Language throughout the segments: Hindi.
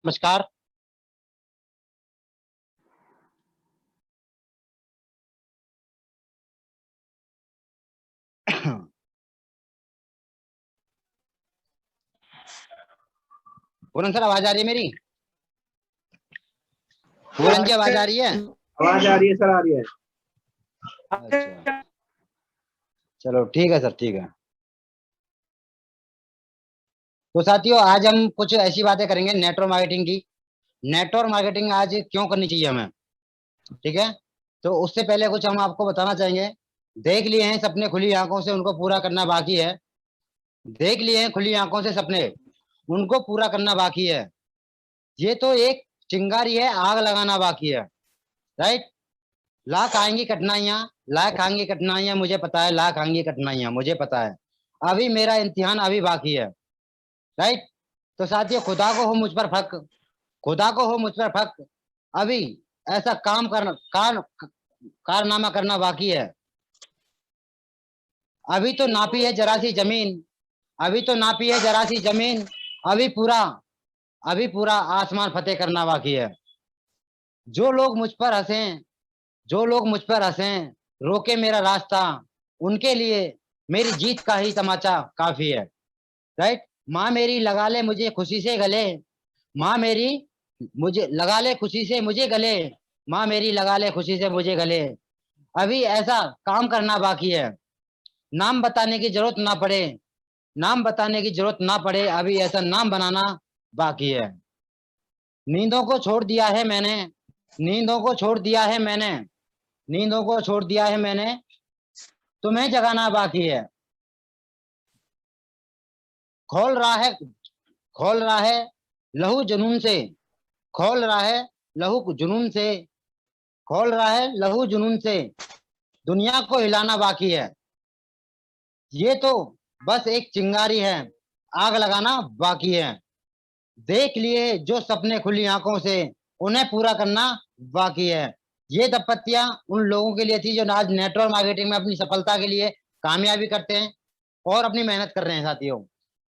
नमस्कार। पूरन सर, आवाज आ रही है मेरी? पूरन जी, आवाज आ रही है? आवाज आ रही है सर, आ रही है। अच्छा, चलो ठीक है सर, ठीक है। तो साथियों, आज हम कुछ ऐसी बातें करेंगे नेटवर्क मार्केटिंग की। नेटवर्क मार्केटिंग आज क्यों करनी चाहिए हमें, ठीक है? तो उससे पहले कुछ हम आपको बताना चाहेंगे। देख लिए हैं सपने खुली आंखों से, उनको पूरा करना बाकी है। देख लिए हैं खुली आंखों से सपने, उनको पूरा करना बाकी है। ये तो एक चिंगारी है, आग लगाना बाकी है। राइट। लाख आएंगी कठिनाइयां, लाख आएंगी कठिनाइयां, मुझे पता है, लाख आएंगी कठिनाइयां, मुझे पता है। अभी मेरा इम्तिहान अभी बाकी है। राइट। तो साथियों, खुदा को हो मुझ पर फक, खुदा को हो मुझ पर फक। अभी ऐसा काम करना, कारनामा करना बाकी है। अभी तो नापी है जरा सी जमीन, अभी तो नापी है जरा सी जमीन। अभी पूरा, अभी पूरा आसमान फतेह करना बाकी है। जो लोग मुझ पर हंसे, जो लोग मुझ पर हंसे, रोके मेरा रास्ता, उनके लिए मेरी जीत का ही तमाचा काफी है। राइट। माँ मेरी लगा ले मुझे खुशी से गले, माँ मेरी मुझे लगा ले खुशी से मुझे गले, माँ मेरी लगा ले खुशी से मुझे गले। अभी ऐसा काम करना बाकी है, नाम बताने की जरूरत ना पड़े, नाम बताने की जरूरत ना पड़े, अभी ऐसा नाम बनाना बाकी है। नींदों को छोड़ दिया है मैंने, नींदों को छोड़ दिया है मैंने, नींदों को छोड़ दिया है मैंने, तुम्हें जगाना बाकी है। खोल रहा है, खोल रहा है लहू जुनून से, खोल रहा है लहू जुनून से, खोल रहा है लहू जुनून से, दुनिया को हिलाना बाकी है। ये तो बस एक चिंगारी है, आग लगाना बाकी है। देख लिए जो सपने खुली आंखों से, उन्हें पूरा करना बाकी है। ये दंपतियां उन लोगों के लिए थी जो आज नेटवर्क मार्केटिंग में अपनी सफलता के लिए कामयाबी करते हैं और अपनी मेहनत कर रहे हैं साथियों।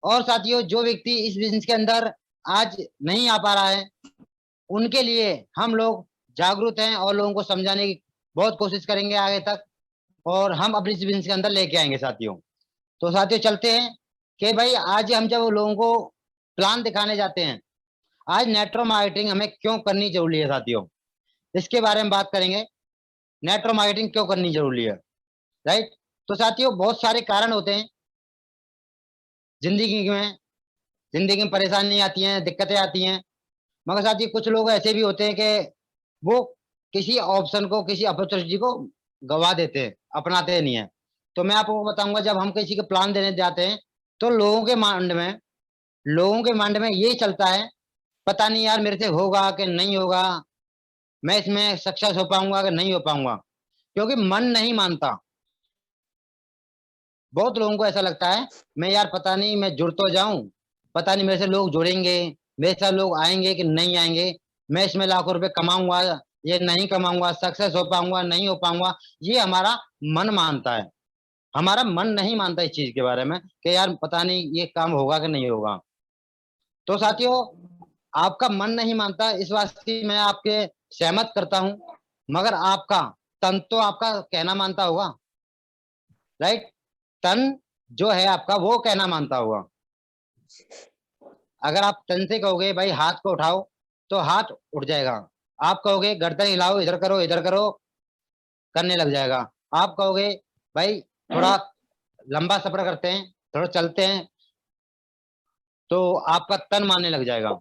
और साथियों, जो व्यक्ति इस बिजनेस के अंदर आज नहीं आ पा रहा है, उनके लिए हम लोग जागरूक हैं और लोगों को समझाने की बहुत कोशिश करेंगे आगे तक, और हम अपने इस बिजनेस के अंदर लेके आएंगे साथियों। तो साथियों, चलते हैं कि भाई आज हम जब लोगों को प्लान दिखाने जाते हैं, आज नेटवर्क मार्केटिंग हमें क्यों करनी जरूरी है साथियों, इसके बारे में बात करेंगे। नेटवर्क मार्केटिंग क्यों करनी जरूरी है। राइट। तो साथियों, बहुत सारे कारण होते हैं जिंदगी में, जिंदगी में परेशानी आती हैं, दिक्कतें आती हैं। मगर साथियों, कुछ लोग ऐसे भी होते हैं कि वो किसी ऑप्शन को, किसी अपॉर्चुनिटी को गवा देते हैं, अपनाते नहीं है। तो मैं आपको बताऊंगा, जब हम किसी के प्लान देने जाते हैं, तो लोगों के माइंड में ये चलता है, पता नहीं यार मेरे से होगा कि नहीं होगा, मैं इसमें सक्सेस हो पाऊंगा कि नहीं हो पाऊंगा, क्योंकि मन नहीं मानता। बहुत लोगों को ऐसा लगता है, मैं यार पता नहीं मैं जुड़ तो जाऊं, पता नहीं मेरे से लोग जुड़ेंगे, मेरे साथ लोग आएंगे कि नहीं आएंगे, मैं इसमें लाखों रुपए कमाऊंगा ये नहीं कमाऊंगा, सक्सेस हो पाऊंगा नहीं हो पाऊंगा। ये हमारा मन मानता है, हमारा मन नहीं मानता इस चीज के बारे में कि यार पता नहीं ये काम होगा कि नहीं होगा। तो साथियों, आपका मन नहीं मानता इस बात से मैं आपके सहमत करता हूं, मगर आपका तन तो आपका कहना मानता होगा। राइट। तन जो है आपका वो कहना मानता होगा। अगर आप तन से कहोगे भाई हाथ को उठाओ, तो हाथ उठ जाएगा। आप कहोगे गर्दन हिलाओ, इधर करो, करने लग जाएगा। आप कहोगे भाई थोड़ा लंबा सफर करते हैं, थोड़ा चलते हैं, तो आपका तन मानने लग जाएगा।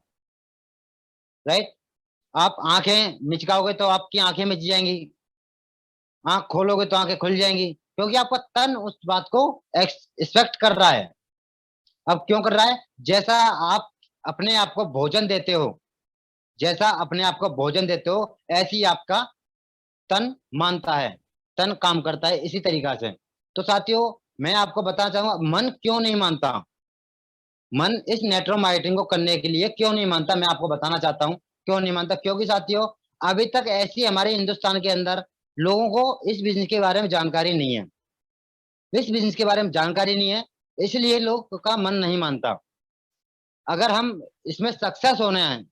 राइट। आप आंखें मिचकाओगे तो आपकी आंखें मिच जाएंगी, आंख खोलोगे तो आंखें खुल जाएंगी, क्योंकि आपका तन उस बात को एक्सपेक्ट कर रहा है। अब क्यों कर रहा है? जैसा आप अपने आप को भोजन देते हो, जैसा अपने आप को भोजन देते हो, ऐसी आपका तन मानता है, तन काम करता है इसी तरीका से। तो साथियों, मैं आपको बताना चाहूंगा मन क्यों नहीं मानता, मन इस नेटवर्क मार्केटिंग को करने के लिए क्यों नहीं मानता, मैं आपको बताना चाहता हूं क्यों नहीं मानता। क्योंकि साथियों, अभी तक ऐसी हमारे हिंदुस्तान के अंदर लोगों को इस बिजनेस के बारे में जानकारी नहीं है, इस बिजनेस के बारे में जानकारी नहीं है, इसलिए लोग का मन नहीं मानता। अगर हम इसमें सक्सेस होने हैं,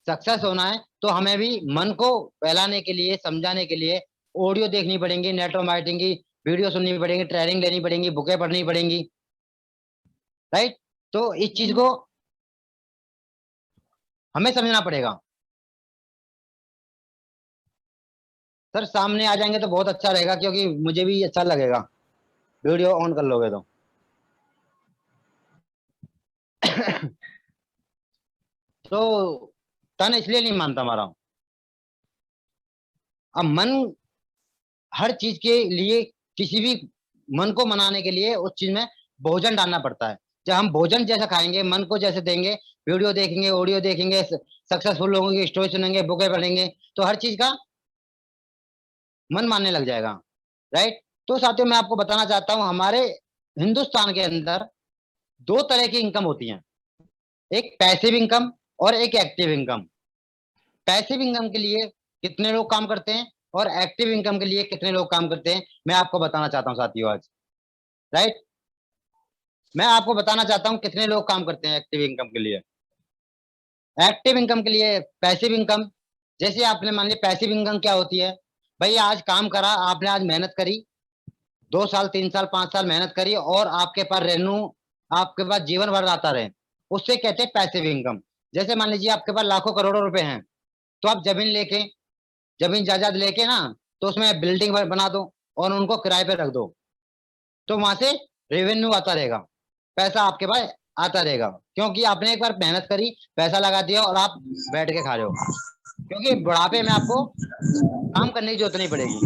सक्सेस होना है तो हमें भी मन को फैलाने के लिए, समझाने के लिए ऑडियो देखनी पड़ेंगी, नेटवर्क मार्केटिंग की वीडियो सुननी पड़ेगी, ट्रेनिंग लेनी पड़ेगी, बुकें पढ़नी पड़ेंगी, राइट। तो इस चीज को हमें समझना पड़ेगा। सर सामने आ जाएंगे तो बहुत अच्छा रहेगा, क्योंकि मुझे भी अच्छा लगेगा, वीडियो ऑन कर लोगे तो। तो तन इसलिए नहीं मानता हमारा। अब मन हर चीज के लिए, किसी भी मन को मनाने के लिए उस चीज में भोजन डालना पड़ता है। जब हम भोजन जैसा खाएंगे, मन को जैसे देंगे, वीडियो देखेंगे, ऑडियो देखेंगे, सक्सेसफुल लोगों की स्टोरी सुनेंगे, बुकें पढ़ेंगे, तो हर चीज का मन मानने लग जाएगा, राइट। तो साथियों मैं आपको बताना चाहता हूं, हमारे हिंदुस्तान के अंदर दो तरह की इनकम होती है, एक पैसिव इनकम और एक एक्टिव इनकम। पैसिव इनकम के लिए कितने लोग काम करते हैं और एक्टिव इनकम के लिए कितने लोग काम करते हैं, मैं आपको बताना चाहता हूं साथियों आज, राइट। मैं आपको बताना चाहता हूं कितने लोग काम करते हैं एक्टिव इनकम के लिए। एक्टिव इनकम के लिए पैसिव इनकम, जैसे आपने मान लिया पैसिव इनकम क्या होती है, भाई आज काम करा आपने, आज मेहनत करी, 2 साल 3 साल 5 साल मेहनत करी और आपके पास रेनू, आपके पास जीवन भर आता रहे, उससे कहते हैं पैसिव इनकम। जैसे मान लीजिए आपके पास लाखों करोड़ों रुपए हैं, तो आप जमीन जायदाद लेके ना, तो उसमें बिल्डिंग बना दो और उनको किराए पे रख दो, तो वहां से रेवेन्यू आता रहेगा, पैसा आपके पास आता रहेगा, क्योंकि आपने एक बार मेहनत करी, पैसा लगा दिया और आप बैठ के खा रहे हो, क्योंकि बुढ़ापे में आपको काम करने की जरूरत नहीं पड़ेगी,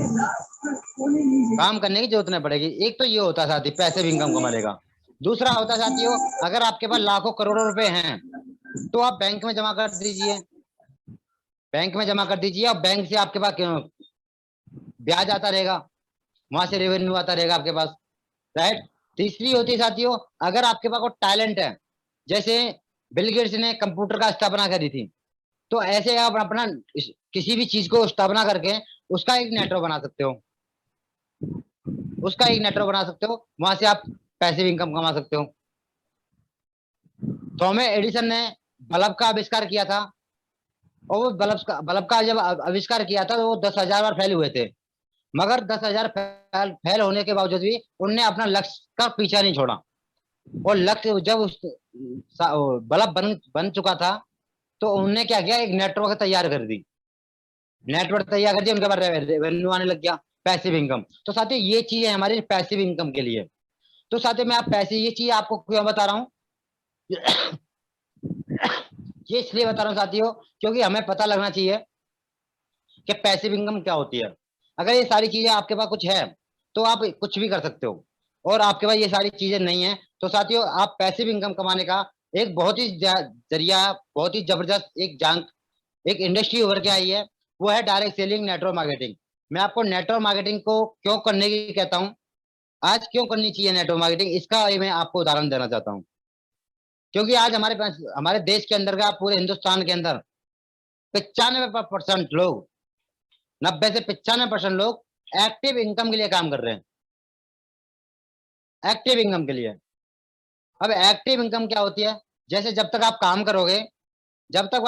काम करने की जरूरत नहीं पड़ेगी। एक तो ये होता है साथी, पैसिव इनकम कमाने का। दूसरा होता है साथियों, अगर आपके पास लाखों करोड़ों रुपए हैं, तो आप बैंक में जमा कर दीजिए, बैंक में जमा कर दीजिए और बैंक से आपके पास ब्याज आता रहेगा, वहां से रेवेन्यू आता रहेगा आपके पास, राइट। तीसरी होती है साथियों, अगर आपके पास कोई टैलेंट है, जैसे बिल गेट्स ने कंप्यूटर का स्थापना करी थी, तो ऐसे आप अपना किसी भी चीज को स्थापना करके उसका एक नेटवर्क बना सकते हो, उसका एक नेटवर्क बना सकते हो, वहां से आप पैसिव इनकम कमा सकते हो। थॉमस एडिसन ने बल्ब का आविष्कार किया था, और वो बल्ब का जब आविष्कार किया था तो वो 10,000 बार फेल हुए थे, मगर 10,000 फेल होने के बावजूद भी उनने अपना लक्ष्य का पीछा नहीं छोड़ा, और लक्ष्य जब उस बल्ब बन चुका था, तो उनने क्या किया, एक नेटवर्क तैयार कर दी, नेटवर्क तैयार कर दिया, उनके पास रेवेन्यू आने लग गया, पैसिव इनकम। तो साथियों ये चीज है हमारी पैसिव इनकम के लिए। तो साथियों मैं आप पैसे, ये चीज आपको क्यों बता रहा हूँ, ये इसलिए बता रहा हूँ साथियों, क्योंकि हमें पता लगना चाहिए कि पैसिव इनकम क्या होती है। अगर ये सारी चीजें आपके पास कुछ है तो आप कुछ भी कर सकते हो, और आपके पास ये सारी चीजें नहीं है तो साथियों आप पैसिव इनकम कमाने का एक बहुत ही जरिया, बहुत ही जबरदस्त एक इंडस्ट्री उभर के आई है, वो है डायरेक्ट सेलिंग, नेटवर्क मार्केटिंग। मैं आपको नेटवर्क मार्केटिंग को क्यों करने की कहता हूँ, आज क्यों करनी चाहिए नेटवर्क मार्केटिंग, इसका मैं आपको उदाहरण देना चाहता हूँ। क्योंकि आज हमारे पास, हमारे देश के अंदर का, पूरे हिंदुस्तान के अंदर 95% लोग, 90 से 95% लोग एक्टिव इनकम के लिए काम कर रहे हैं, एक्टिव इनकम के लिए। अब एक्टिव इनकम क्या होती है, जैसे जब तक आप काम करोगे, जब तक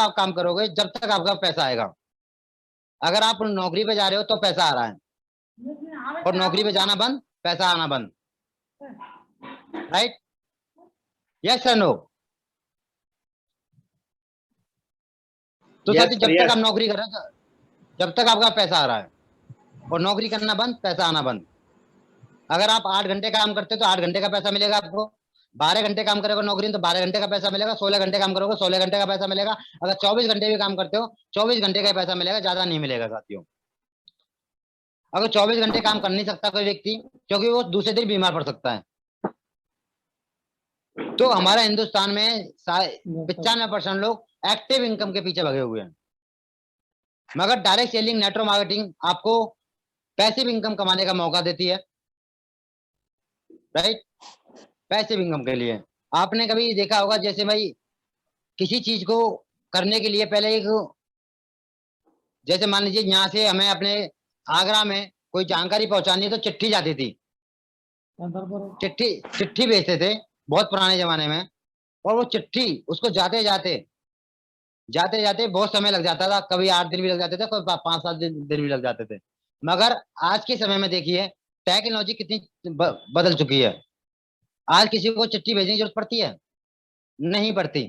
आपका पैसा आएगा। अगर आप नौकरी पे जा रहे हो तो पैसा आ रहा है, और नौकरी पे जाना बंद, पैसा आना बंद, राइट, यस सर नो। तो साथी जब तक आप नौकरी कर रहे हो, जब तक आपका पैसा आ रहा है, और नौकरी करना बंद, पैसा आना बंद। अगर आप 8 घंटे काम करते हो तो 8 घंटे का पैसा मिलेगा आपको, 12 घंटे काम करोगे नौकरी में तो 12 घंटे का पैसा मिलेगा, 16 घंटे काम करोगे 16 घंटे का पैसा मिलेगा, अगर 24 घंटे भी काम करते हो 24 घंटे का पैसा मिलेगा, ज्यादा नहीं मिलेगा साथियों। अगर 24 घंटे काम कर नहीं सकता कोई व्यक्ति, क्योंकि वो दूसरे दिन बीमार पड़ सकता है। तो हमारा हिंदुस्तान में 95% लोग एक्टिव इनकम के पीछे भगे हुए हैं, मगर डायरेक्ट सेलिंग, नेटवर्क मार्केटिंग आपको पैसिव इनकम कमाने का मौका देती है, राइट। पैसिव इनकम के लिए आपने कभी देखा होगा, जैसे भाई किसी चीज को करने के लिए पहले एक, जैसे मान लीजिए यहाँ से हमें अपने आगरा में कोई जानकारी पहुंचानी है तो चिट्ठी जाती थी, चिट्ठी चिट्ठी भेजते थे बहुत पुराने जमाने में, और वो चिट्ठी उसको जाते जाते जाते जाते बहुत समय लग जाता था, कभी 8 दिन भी लग जाते थे, कभी 5-7 दिन भी लग जाते थे। मगर आज के समय में देखिए टेक्नोलॉजी कितनी बदल चुकी है। आज किसी को चिट्ठी भेजने की जरूरत पड़ती है? नहीं पड़ती।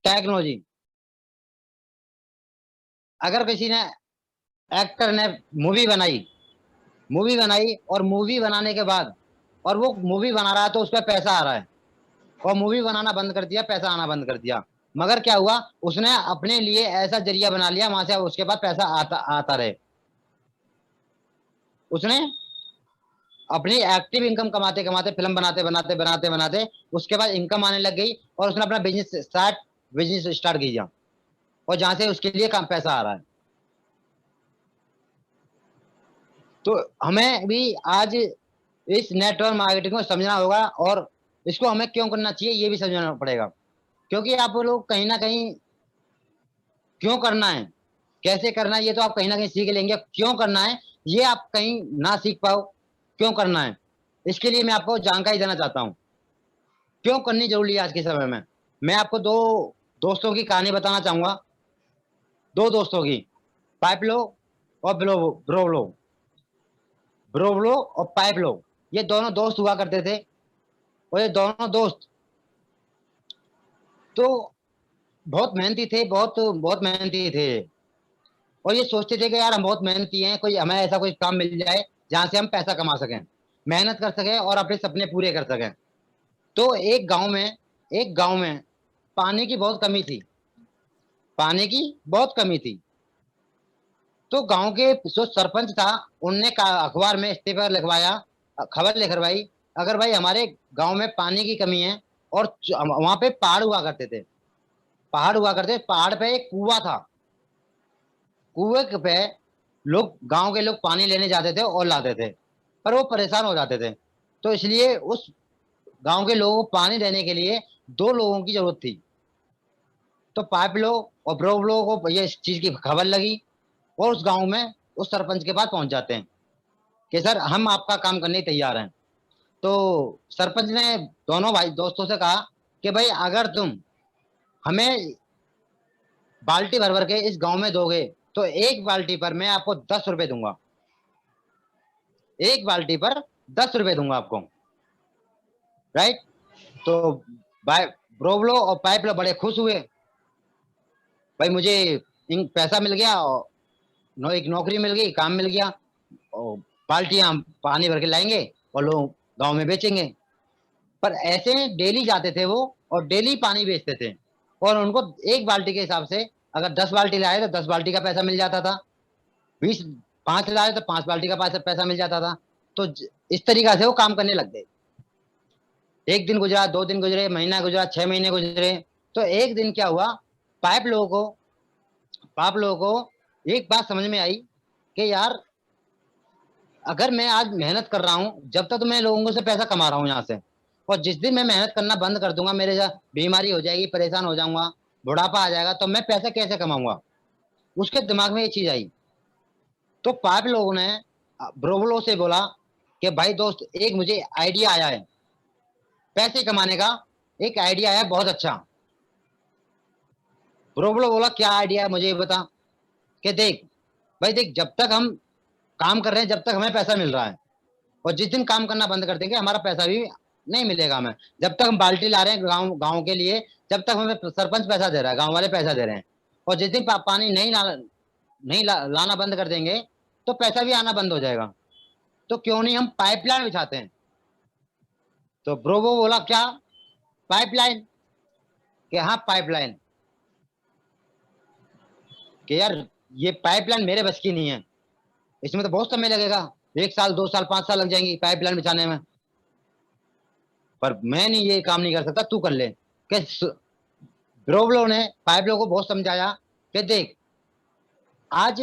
टेक्नोलॉजी, अगर किसी ने, एक्टर ने मूवी बनाई और मूवी बनाने के बाद, और वो मूवी बना रहा है तो उस पर पैसा आ रहा है, और मूवी बनाना बंद कर दिया, पैसा आना बंद कर दिया। मगर क्या हुआ, उसने अपने लिए ऐसा जरिया बना लिया, वहां से उसके बाद पैसा आता आता रहे। उसने अपनी एक्टिव इनकम कमाते कमाते, फिल्म बनाते बनाते बनाते बनाते उसके बाद इनकम आने लग गई, और उसने अपना बिजनेस स्टार्ट किया, और जहां से उसके लिए काम पैसा आ रहा है। तो हमें भी आज इस नेटवर्क मार्केटिंग को समझना होगा, और इसको हमें क्यों करना चाहिए ये भी समझना पड़ेगा। क्योंकि आप लोग कहीं ना कहीं, क्यों करना है, कैसे करना है, ये तो आप कहीं ना कहीं सीख लेंगे। क्यों करना है ये आप कहीं ना सीख पाओ, क्यों करना है, इसके लिए मैं आपको जानकारी देना चाहता हूँ। क्यों करनी जरूरी है आज के समय में। मैं आपको दो दोस्तों की कहानी बताना चाहूंगा। दो दोस्तों की, पाइपलो और ब्रोवलो। ब्रोवलो और पाइपलो, ये दोनों दोस्त हुआ करते थे। और ये दोनों दोस्त तो बहुत मेहनती थे, बहुत बहुत मेहनती थे। और ये सोचते थे कि यार हम बहुत मेहनती हैं, कोई हमें ऐसा कोई काम मिल जाए जहां से हम पैसा कमा सकें, मेहनत कर सकें और अपने सपने पूरे कर सकें। तो एक गांव में पानी की बहुत कमी थी। पानी की बहुत कमी थी। तो गांव के जो सरपंच था, उनने अखबार में इस्तीफा लिखवाया, खबर लिखवाई, अगर भाई हमारे गांव में पानी की कमी है, और वहां पे पहाड़ हुआ करते थे, पहाड़ हुआ करते, पहाड़ पे एक कुआं था। कुएं पे लोग, गांव के लोग पानी लेने जाते थे और लाते थे, पर वो परेशान हो जाते थे। तो इसलिए उस गांव के लोगों को पानी देने के लिए दो लोगों की जरूरत थी। तो पाइप लो और ब्रो लोगों को ये इस चीज की खबर लगी, और उस गांव में उस सरपंच के पास पहुंच जाते हैं कि सर हम आपका काम करने के तैयार हैं। तो सरपंच ने दोनों भाई दोस्तों से कहा कि भाई अगर तुम हमें बाल्टी भर भर के इस गांव में दोगे, तो एक बाल्टी पर मैं आपको 10 रुपए दूंगा। एक बाल्टी पर 10 रुपए दूंगा आपको। राइट। तो भाई ब्रोवलो और पाइपलो बड़े खुश हुए, भाई मुझे पैसा मिल गया, और एक नौकरी मिल गई, काम मिल गया, और बाल्टियां पानी भर के लाएंगे और लोग गांव में बेचेंगे। पर ऐसे डेली जाते थे वो, और डेली पानी बेचते थे, और उनको एक बाल्टी के हिसाब से, अगर 10 बाल्टी लाए तो 10 बाल्टी का पैसा मिल जाता था, 20, 5 लाए तो 5 बाल्टी का पैसा पैसा मिल जाता था। तो इस तरीका से वो काम करने लग गए। एक दिन गुजरा, 2 दिन गुजरे, महीना गुजरा, 6 महीने गुजरे। तो एक दिन क्या हुआ, पाइप लोगों को पाप लोगों को एक बात समझ में आई कि यार अगर मैं आज मेहनत कर रहा हूं, जब तक तो मैं लोगों से पैसा कमा रहा हूं यहाँ से, और जिस दिन मैं मेहनत करना बंद कर दूंगा, मेरे बीमारी हो जाएगी, परेशान हो जाऊंगा, बुढ़ापा आ जाएगा, तो मैं पैसा कैसे कमाऊंगा। उसके दिमाग में ये चीज आई। तो पाप लोगों ने ब्रोवलो से बोला कि भाई दोस्त, एक मुझे आइडिया आया है, पैसे कमाने का एक आइडिया है बहुत अच्छा। ब्रोवलो बोला क्या आइडिया है, मुझे ये बता। कि देख भाई, देख जब तक हम काम कर रहे हैं, जब तक हमें पैसा मिल रहा है, और जिस दिन काम करना बंद कर देंगे, हमारा पैसा भी नहीं मिलेगा हमें। जब तक हम बाल्टी ला रहे हैं गांव गांव के लिए, जब तक हमें सरपंच पैसा दे रहा है, गांव वाले पैसा दे रहे हैं, और जिस दिन पानी लाना बंद कर देंगे, तो पैसा भी आना बंद हो जाएगा। तो क्यों नहीं हम पाइपलाइन बिछाते हैं। तो ब्रोवो बोला क्या, पाइपलाइन? कि हाँ पाइपलाइन। कि यार ये पाइपलाइन मेरे बस की नहीं है, इसमें तो बहुत समय लगेगा, 1 साल 2 साल 5 साल लग जाएंगी पाइपलाइन बिछाने में, पर मैं नहीं, ये काम नहीं कर सकता, तू कर ले। कि ब्रोवलो ने पाइपलो को बहुत समझाया कि देख, आज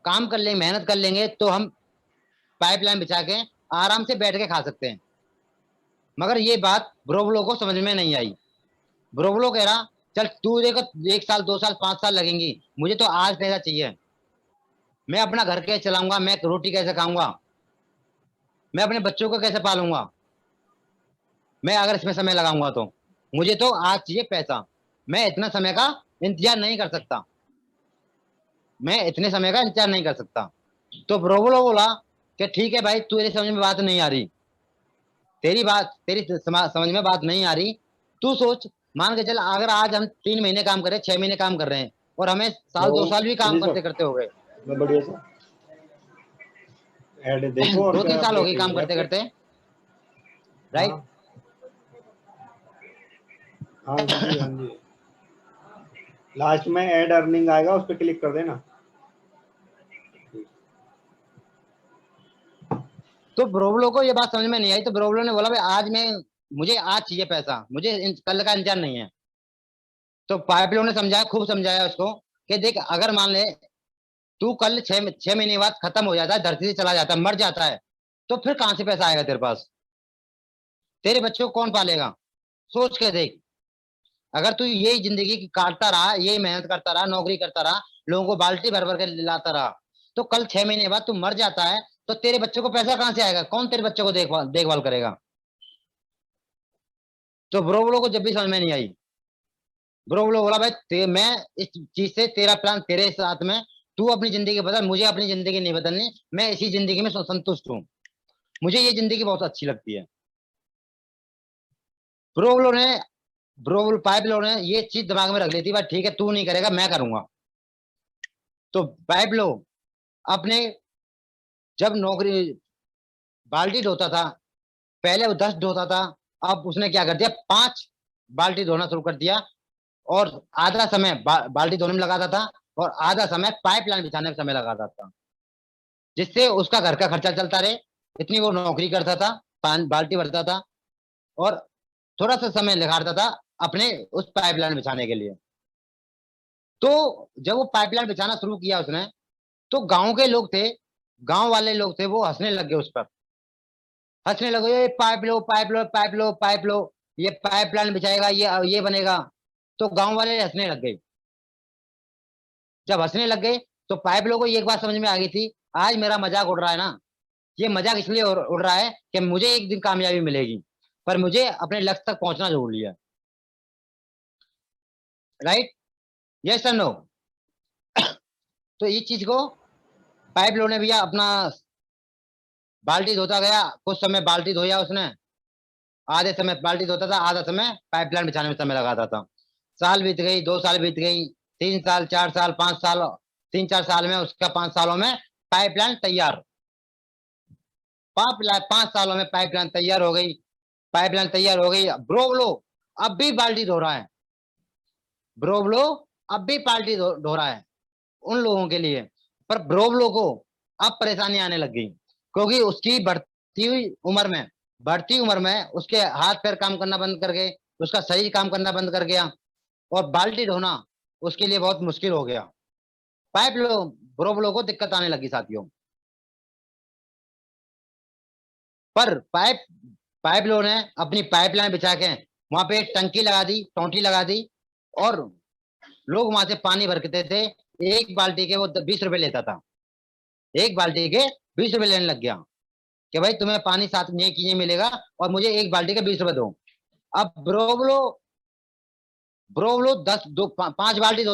काम कर लेंगे, मेहनत कर लेंगे, तो हम पाइपलाइन बिछा के आराम से बैठ के खा सकते हैं। मगर ये बात ब्रोवलो को समझ में नहीं आई। ब्रोवलो कह रहा, चल तू देखो, 1 साल 2 साल 5 साल लगेंगी, मुझे तो आज पैसा चाहिए। मैं अपना घर कैसे चलाऊंगा, मैं रोटी कैसे खाऊंगा, मैं अपने बच्चों को कैसे पालूंगा, मैं अगर इसमें समय लगाऊंगा तो। मुझे तो आज चाहिए पैसा। मैं इतना समय का इंतजार नहीं कर सकता, मैं इतने समय का इंतजार नहीं कर सकता। तो ब्रोवलो बोला कि ठीक है भाई, तेरी समझ में बात नहीं आ रही, तेरी समझ में बात नहीं आ रही। तू सोच, मान के चल, अगर आज हम 3 महीने काम कर रहे हैं, 6 महीने काम कर रहे हैं, और हमें साल 2 साल भी काम सुनील करते सर, करते हो गए। मैं बढ़िया सा ऐड देखो और दो क्या तीन साल हो अपडेट गए हुई काम है करते अपडेट। करते, राइट। हाँ हाँ जी, हाँ जी, लास्ट में ऐड अर्निंग आएगा, उस पर क्लिक कर देना। तो ब्रोवलो को ये बात समझ में नहीं आई, तो ब्रोवलो ने बोला भाई आज मैं, मुझे आज चाहिए पैसा, मुझे कल का इंतजार नहीं है। तो पाइपलो ने समझाया, खूब समझाया उसको कि देख, अगर मान ले तू कल 6 महीने बाद खत्म हो जाता है, धरती से चला जाता है, मर जाता है, तो फिर कहां से पैसा आएगा तेरे पास? तेरे बच्चों को कौन पालेगा? सोच के देख। अगर तू यही जिंदगी की काटता रहा, यही मेहनत करता रहा, नौकरी करता रहा, लोगों को बाल्टी भर भर के लाता रहा, तो कल 6 महीने बाद तू मर जाता है, तो तेरे बच्चों को पैसा कहां से आएगा? कौन तेरे बच्चों को देखभाल देखभाल करेगा? तो ब्रोवलो को जब भी समझ में नहीं आई, ब्रोवलो बोला भाई मैं इस चीज से, तेरा प्लान तेरे साथ में, तू अपनी जिंदगी बदल, मुझे अपनी जिंदगी नहीं बदलनी, मैं इसी जिंदगी में संतुष्ट हूँ, मुझे ये जिंदगी बहुत अच्छी लगती है। ब्रोवलो ने ब्रोवल पाइपलो ने ये चीज दिमाग में रख ली थी, भाई ठीक है, तू नहीं करेगा, मैं करूंगा। तो पाइपलो अपने, जब नौकरी, बाल्टी धोता था, पहले वो 10 धोता था, अब उसने क्या कर दिया, 5 बाल्टी धोना शुरू कर दिया। और आधा समय बाल्टी धोने में लगाता था, और आधा समय पाइपलाइन बिछाने में समय लगाता था, जिससे उसका घर का खर्चा चलता रहे। इतनी वो नौकरी करता था, बाल्टी भरता था, और थोड़ा सा समय निकालता था अपने उस पाइपलाइन बिछाने के लिए। तो जब वो पाइपलाइन बिछाना शुरू किया उसने, तो गांव के लोग थे, गांव वाले लोग थे, वो हंसने लग गए उस पर, हंसने लगे, ये पाइप लो, पाइप लो, पाइप लो, पाइप लो, ये पाइपलाइन बिछाएगा, ये बनेगा। तो गांव वाले हंसने लग गए। जब हंसने लग गए, तो पाइप लोगों को एक बात समझ में आ गई थी, आज मेरा मजाक उड़ रहा है ना, ये मजाक इसलिए उड़ रहा है कि मुझे एक दिन कामयाबी मिलेगी, पर मुझे अपने लक्ष्य तक पहुंचना जरूरी है, राइट, यस और नो। तो इस चीज को पाइप लो ने भैया अपना बाल्टी धोता गया, कुछ समय बाल्टी धोया उसने, आधे समय बाल्टी धोता था, आधा समय पाइपलाइन बिछाने में समय लगाता था। साल बीत गई, 2 साल बीत गई, 3 साल, 4 साल, 5 साल, 3-4 साल में, उसका 5 सालों में पाइपलाइन तैयार, 5 सालों में पाइपलाइन तैयार हो गई। पाइपलाइन तैयार हो गई, ब्रोवलो अब भी बाल्टी धो रहा है, ब्रोवलो अब भी बाल्टी धो रहा है उन लोगों के लिए। पर ब्रोवलो को अब परेशानी आने लग गई, क्योंकि उसकी बढ़ती उम्र में उसके हाथ पैर काम करना बंद कर गए, उसका शरीर काम करना बंद कर गया, और बाल्टी धोना उसके लिए बहुत मुश्किल हो गया। ब्रोवलो को दिक्कत आने लगी साथियों। पर पाइप लोगों ने अपनी पाइपलाइन बिछा के वहां पे एक टंकी लगा दी, टोंटी लगा दी, और लोग वहां से पानी भरते थे। एक बाल्टी के वो 20 रुपए लेता था, एक बाल्टी के 20 रुपए लेने लग गया, कि भाई तुम्हें पानी साथ में किए मिलेगा, और मुझे एक बाल्टी के 20 रुपए दो। अब ब्रोवलो ब्रोवलो 5 बाल्टी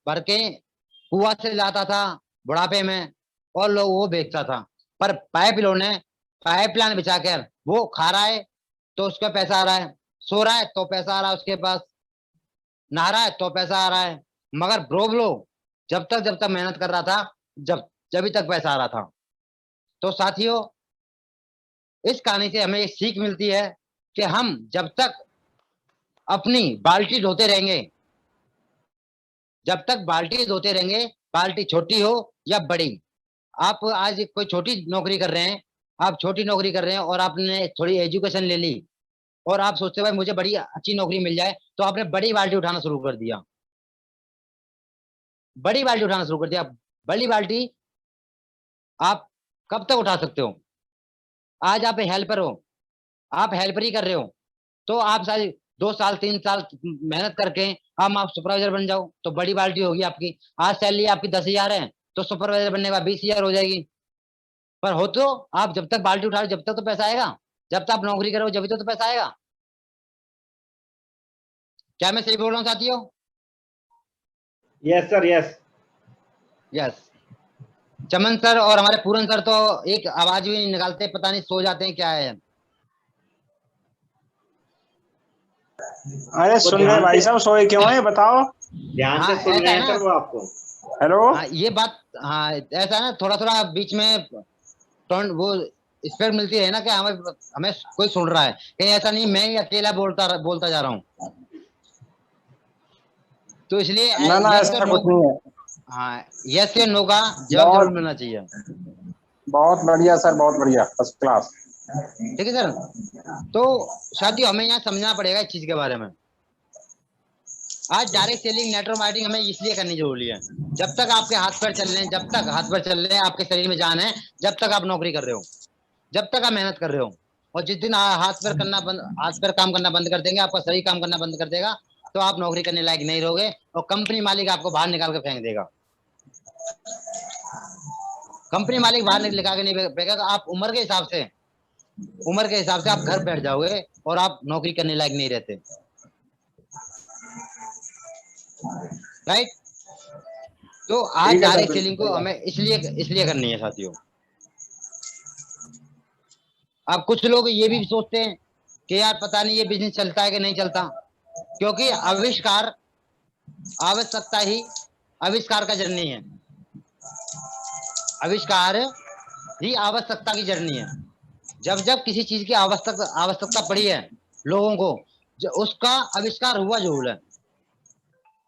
भर के कुआ से लाता था बुढ़ापे में, और लोग वो बेचता था। पर पाइप ने पाइपलाइन बिछा कर, वो खा रहा है तो उसका पैसा आ रहा है, सो रहा है तो पैसा आ रहा है उसके पास, नहा रहा है तो पैसा आ रहा है। मगर ब्रोवलो जब तक मेहनत कर रहा था, जब जब तक पैसा आ रहा था। तो साथियों, इस कहानी से हमें एक सीख मिलती है कि हम जब तक अपनी बाल्टी धोते रहेंगे, जब तक बाल्टी धोते रहेंगे, बाल्टी छोटी हो या बड़ी, आप आज कोई छोटी नौकरी कर रहे हैं, आप छोटी नौकरी कर रहे हैं, और आपने थोड़ी एजुकेशन ले ली, और आप सोचते हो भाई मुझे बड़ी अच्छी नौकरी मिल जाए, तो आपने बड़ी बाल्टी उठाना शुरू कर दिया, बड़ी बाल्टी उठाना शुरू कर दिया। बड़ी बाल्टी आप कब तक उठा सकते हो? आज आप हेल्पर हो, आप हेल्पर ही कर रहे हो, तो आप सारी 2 साल 3 साल मेहनत करके आप सुपरवाइजर बन जाओ, तो बड़ी बाल्टी होगी आपकी। आज सैलरी आपकी 10,000 है, तो सुपरवाइजर बनने के बाद 20,000 हो जाएगी। पर हो तो आप जब तक बाल्टी उठा रहे हो, जब तक तो पैसा आएगा, जब तक आप नौकरी करो जब तो पैसा आएगा। क्या मैं सही बोल रहा हूँ साथियों? Yes sir, yes. यस। चमन सर और हमारे पूरन सर तो एक आवाज भी नहीं निकालते, पता नहीं सो जाते हैं क्या है। अरे वो सुन रहे ध्यान भाई से, साहब, सोए क्यों है बताओ। ध्यान हाँ से सुन ऐसा रहे है हैं ना। सर वो आपको। हेलो। हाँ ये बात, हाँ ऐसा है ना, थोड़ा थोड़ा बीच में टर्न वो स्पेस मिलती है ना कि हमें हमें कोई सुन रहा है, कहीं ऐसा नहीं मैं ही अकेला बोलता बोलता जा रहा हूँ। तो इसलिए ना ना, यस और ऐसा नो। कुछ नहीं है। हाँ, यस या नो का जवाब जरूर बहुत मिलना चाहिए। बहुत बढ़िया सर, बहुत बढ़िया, फर्स्ट क्लास। ठीक है सर। तो साथियों हमें यहाँ समझना पड़ेगा इस चीज के बारे में। आज डायरेक्ट सेलिंग, नेटवर्क मार्केटिंग हमें इसलिए करनी जरूरी है, जब तक आपके हाथ पैर चल रहे हैं, जब तक हाथ पैर चल रहे हैं, आपके शरीर में जान है, जब तक आप नौकरी कर रहे हो, जब तक आप मेहनत कर रहे हो। और जिस दिन हाथ पैर काम करना बंद कर देंगे, आपका शरीर काम करना बंद कर देगा, तो आप नौकरी करने लायक नहीं रहोगे और कंपनी मालिक आपको बाहर निकाल के फेंक देगा। कंपनी मालिक बाहर निकाल के नहीं फेंकेगा, तो आप उम्र के हिसाब से आप घर बैठ जाओगे और आप नौकरी करने लायक नहीं रहते। राइट। तो आज ठीक है सर, डायरेक्ट बिल्कुल सेलिंग को सही बात। हमें इसलिए करनी है साथियों। अब कुछ लोग ये भी सोचते हैं कि यार पता नहीं ये बिजनेस चलता है कि नहीं चलता, क्योंकि आवश्यकता ही आविष्कार का जर्नी है। आविष्कार ही आवश्यकता की जर्नी है। जब जब किसी चीज की आवश्यकता पड़ी है लोगों को, उसका आविष्कार हुआ जरूर है।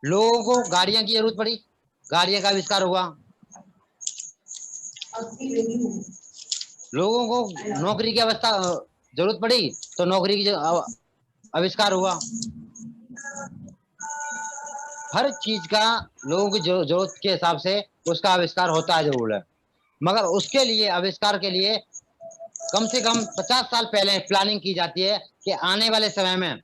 लोगों को गाड़ियां की जरूरत पड़ी, गाड़ियां का आविष्कार हुआ। लोगों को नौकरी की अवस्था जरूरत पड़ी, तो नौकरी की आविष्कार हुआ। हर चीज का लोगों की जरूरत के हिसाब से उसका आविष्कार होता है जरूर है। मगर उसके लिए, आविष्कार के लिए कम से कम 50 साल पहले प्लानिंग की जाती है कि आने वाले समय में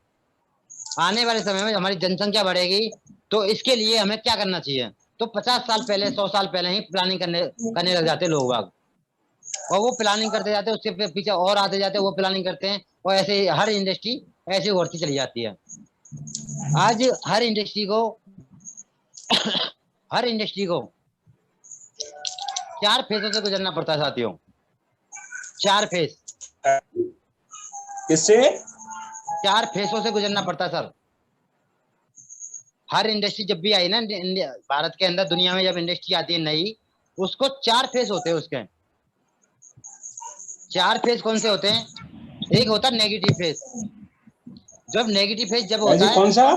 हमारी जनसंख्या बढ़ेगी, तो इसके लिए हमें क्या करना चाहिए। तो 50 साल पहले, 100 साल पहले ही प्लानिंग करने लग जाते लोग बाग, और वो प्लानिंग करते जाते हैं, उसके पीछे और आते जाते हैं, वो प्लानिंग करते हैं, और ऐसे हर इंडस्ट्री ऐसे उभरती चली जाती है। आज हर इंडस्ट्री को 4 फेजों से गुजरना पड़ता है साथियों। 4 फेज, किससे? 4 फेजों से गुजरना पड़ता है सर। हर इंडस्ट्री जब भी आई ना भारत के अंदर, दुनिया में जब इंडस्ट्री आती है नई, उसको 4 फेज होते हैं उसके। 4 फेज कौन से होते हैं? एक होता है नेगेटिव फेज। जब है होता जी, है कौन सा?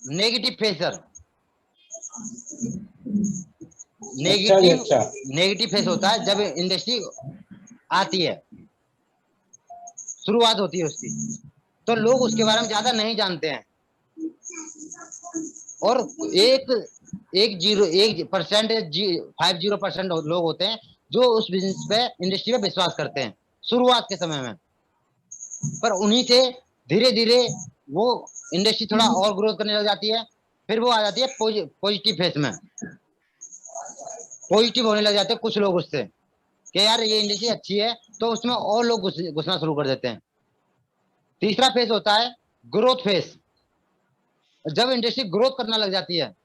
नेगेटिव फेज सर, अच्छा जी, नेगेटिव अच्छा। नेगेटिव फेज होता है जब इंडस्ट्री आती है, शुरुआत होती है उसकी, तो लोग उसके बारे में ज्यादा नहीं जानते हैं। और एक 50% लोग होते हैं जो उस बिजनेस पे, इंडस्ट्री पे विश्वास करते हैं शुरुआत के समय में। पर उन्हीं से धीरे धीरे वो इंडस्ट्री थोड़ा और ग्रोथ करने लग जाती है। फिर वो आ जाती है पॉजिटिव फेज में। पॉजिटिव होने लग जाते हैं कुछ लोग उससे कि यार ये इंडस्ट्री अच्छी है, तो उसमें और लोग घुसना शुरू कर देते हैं। तीसरा फेज होता है ग्रोथ फेज। जब इंडस्ट्री ग्रोथ करना लग जाती है,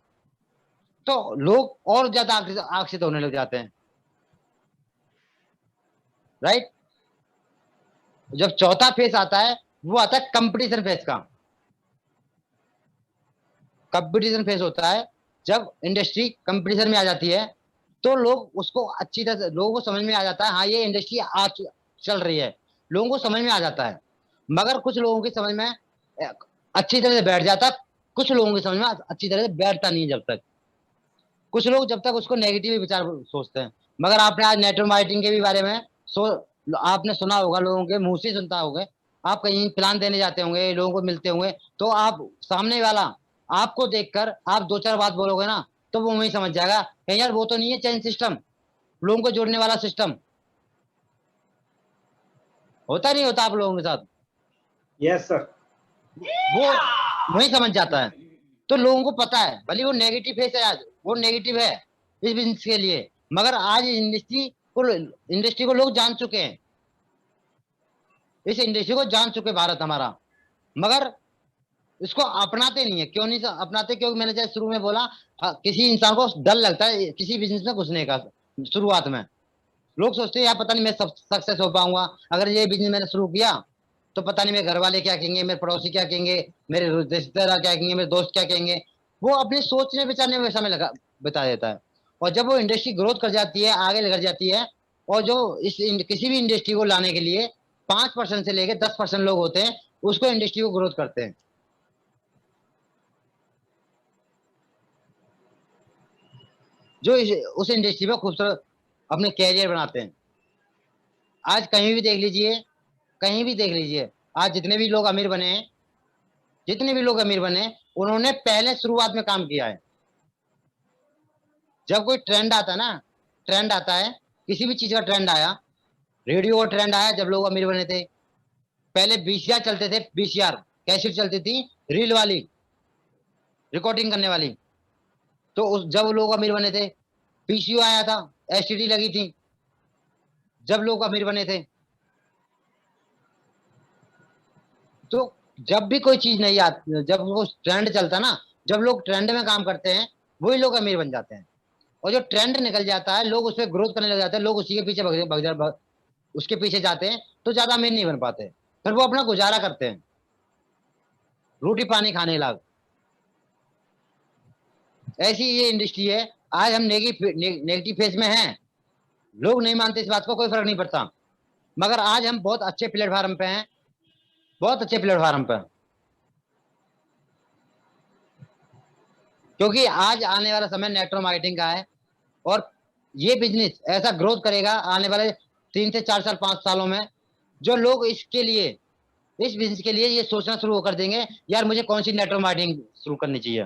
तो लोग और ज्यादा आकर्षित होने लग जाते हैं। राइट। जब चौथा फेज आता है, वो आता है कंपटीशन फेज का। कंपटीशन फेज होता है जब इंडस्ट्री कंपटीशन में आ जाती है, तो लोग उसको अच्छी तरह से, लोगों को समझ में आ जाता है हाँ ये इंडस्ट्री आज चल रही है, लोगों को समझ में आ जाता है। मगर कुछ लोगों की समझ में अच्छी तरह से बैठ जाता, कुछ लोगों की समझ में अच्छी तरह से बैठता नहीं जब तक। कुछ लोग जब तक उसको नेगेटिव विचार सोचते हैं। मगर आपने आज नेटवर्क मार्केटिंग के भी बारे में सो आपने सुना होगा, लोगों के मुंह से सुनता होगा। आप कहीं प्लान देने जाते होंगे, लोगों को मिलते होंगे, तो आप सामने वाला आपको देखकर आप 2 4 बात बोलोगे ना, तो वो वही समझ जाएगा कहीं यार वो तो नहीं है चेन सिस्टम, लोगों को जोड़ने वाला सिस्टम। होता नहीं होता आप लोगों के साथ? Yes sir. वो वही समझ जाता है। तो लोगों को पता है, भले वो नेगेटिव फेस है, आज वो नेगेटिव है इस बिजनेस के लिए, मगर आज इंडस्ट्री को लोग जान चुके हैं। इस इंडस्ट्री को जान चुके भारत हमारा। मगर इसको अपनाते नहीं है। क्यों नहीं अपनाते? क्योंकि मैंने जैसे शुरू में बोला, किसी इंसान को डर लगता है किसी बिजनेस में घुसने का। शुरुआत में लोग सोचते हैं यार पता नहीं मैं सक्सेस हो पाऊंगा, अगर ये बिजनेस मैंने शुरू किया तो पता नहीं मेरे घर वाले क्या कहेंगे, मेरे पड़ोसी क्या कहेंगे, मेरे रिश्तेदार क्या कहेंगे, मेरे दोस्त क्या कहेंगे। वो अपने सोचने विचारने में समय लगा बता देता है। और जब वो इंडस्ट्री ग्रोथ कर जाती है, आगे कर जाती है, और जो किसी भी इंडस्ट्री को लाने के लिए 5% से लेकर 10% लोग होते हैं, उसको इंडस्ट्री को ग्रोथ करते हैं। जो उस इंडस्ट्री में खूबसूरत अपने कैरियर बनाते हैं। आज कहीं भी देख लीजिए, कहीं भी देख लीजिए, आज जितने भी लोग अमीर बने हैं, जितने भी लोग अमीर बने, उन्होंने पहले शुरुआत में काम किया है। जब कोई ट्रेंड आता है ना, ट्रेंड आता है, किसी भी चीज का ट्रेंड आया, रेडियो का ट्रेंड आया जब लोग अमीर बने थे। पहले वीसीआर चलते थे, वीसीआर कैसेट चलती थी, रील वाली, रिकॉर्डिंग करने वाली। तो जब लोग अमीर बने थे, पीसीओ आया था, एसटीडी लगी थी, जब लोग अमीर बने थे। तो जब भी कोई चीज नहीं आती, जब वो ट्रेंड चलता ना, जब लोग ट्रेंड में काम करते हैं, वही लोग अमीर बन जाते हैं। और जो ट्रेंड निकल जाता है, लोग उस पर ग्रोथ करने लग जाते हैं, लोग उसी के पीछे उसके पीछे जाते हैं, तो ज्यादा अमीर नहीं बन पाते, फिर वो अपना गुजारा करते हैं, रोटी पानी खाने लायक। ऐसी ये इंडस्ट्री है। आज हम नेगेटिव फेज में हैं, लोग नहीं मानते इस बात को, कोई फर्क नहीं पड़ता, मगर आज हम बहुत अच्छे प्लेटफार्म पे हैं, बहुत अच्छे प्लेटफार्म पे। क्योंकि आज आने वाला समय नेटवर्क मार्केटिंग का है, और ये बिजनेस ऐसा ग्रोथ करेगा आने वाले 3 से 4 साल 5 सालों में, जो लोग इसके लिए, इस बिजनेस के लिए ये सोचना शुरू कर देंगे, यार मुझे कौन सी नेटवर्क मार्केटिंग शुरू करनी चाहिए।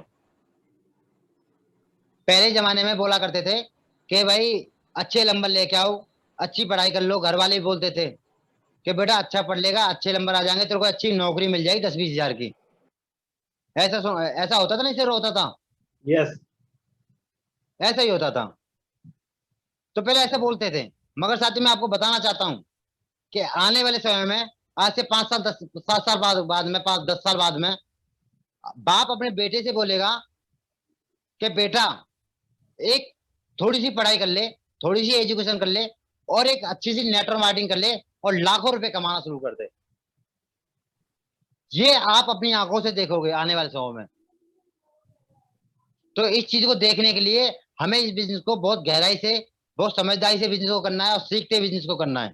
पहले जमाने में बोला करते थे कि भाई अच्छे नंबर लेके आओ, अच्छी पढ़ाई कर लो, घर वाले भी बोलते थे कि बेटा अच्छा पढ़ लेगा, अच्छे नंबर आ जाएंगे, तेरे को अच्छी नौकरी मिल जाएगी 10-20 हजार की। ऐसा होता था, नहीं सर? होता था, यस। ऐसा ही होता था। तो पहले ऐसे बोलते थे, मगर साथ ही मैं आपको बताना चाहता हूं कि आने वाले समय में, आज से 5 साल 7 साल बाद में, 5-10 साल बाद में, बाप अपने बेटे से बोलेगा कि बेटा एक थोड़ी सी पढ़ाई कर ले, थोड़ी सी एजुकेशन कर ले, और एक अच्छी सी नेटवर्क मार्केटिंग कर ले, और लाखों रुपए कमाना शुरू कर दे। ये आप अपनी आंखों से देखोगे आने वाले समय में। तो इस चीज को देखने के लिए हमें इस बिजनेस को बहुत गहराई से, बहुत समझदारी से बिजनेस को करना है, और सीखते बिजनेस को करना है।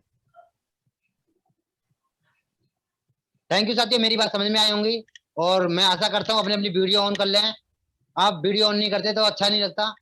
थैंक यू साथियों, मेरी बात समझ में आई होंगी, और मैं आशा करता हूँ अपनी अपनी वीडियो ऑन कर लें। आप वीडियो ऑन नहीं करते तो अच्छा नहीं लगता।